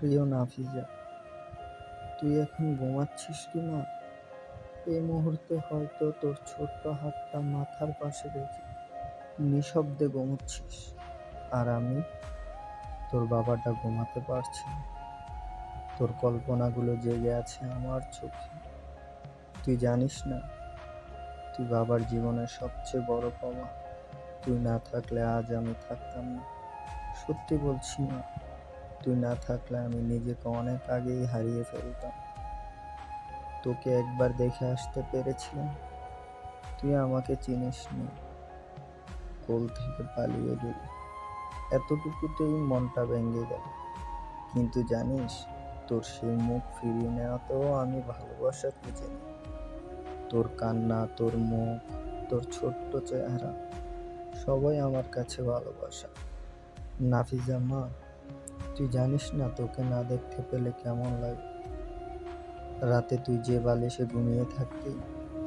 প্রিয় নাফিজা, তুই এখন ঘুমাচ্ছিস কি না? এই মুহূর্তে হয়তো তোর ছোট্ট হাতটা মাথার পাশে রেখে নিঃশব্দে ঘুমোচ্ছিস, আর আমি, তোর বাবাটা, ঘুমাতে পারছি না। তোর কল্পনাগুলো জেগে আছে আমার চোখে। তুই জানিস না, তুই বাবার জীবনের সবচেয়ে বড় পাওয়া। তুই না থাকলে আজ আমি থাকতাম না। সত্যি বলছি না, তুই না থাকলে আমি নিজেকে অনেক আগেই হারিয়ে ফেলতাম। তোকে একবার দেখে আসতে পেরেছিলাম, তুই আমাকে চিনিসনি, কোল থেকে পালিয়ে গেলি। এতটুকুতেই মনটা ভেঙে গেল। কিন্তু জানিস, তোর সেই মুখ ফিরিয়ে নেওয়াতেও আমি ভালোবাসা খুঁজে নিই। তোর কান্না, তোর মুখ, তোর ছোট্ট চেহারা, সবাই আমার কাছে ভালোবাসা। নাফিজা মা, তুই জানিস না তোকে না দেখতে পেলে কেমন লাগে। রাতে তুই যে বালিশে ঘুমিয়ে থাকতি,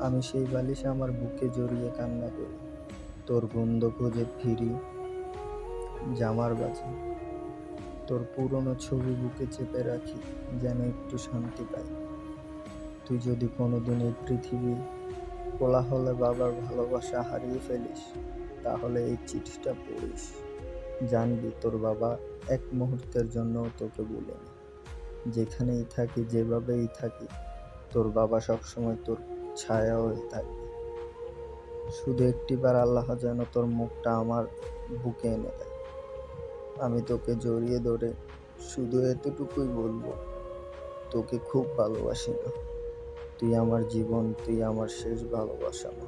আমি সেই বালিশে আমার বুকে জড়িয়ে কান্না করি। তোর গন্ধ খুঁজে ফিরি জামার বাজে। তোর পুরনো ছবি বুকে চেপে রাখি, যেন একটু শান্তি পাই। তুই যদি কোনোদিন এই পৃথিবী কোলাহলে বাবার ভালোবাসা হারিয়ে ফেলিস, তাহলে এই চিঠিটা পড়িস। জানবি তোর বাবা এক মুহূর্তের জন্যও তোকে ভুলেনি। যেখানেই থাকি, যেভাবেই থাকি, তোর বাবা সবসময় তোর ছায়া হয়ে থাকবে। শুধু একটিবার আল্লাহ যেন তোর মুখটা আমার বুকে এনে দেয়। আমি তোকে জড়িয়ে ধরে শুধু এতটুকুই বলবো, তোকে খুব ভালোবাসি মা। তুই আমার জীবন, তুই আমার শেষ ভালোবাসা মা।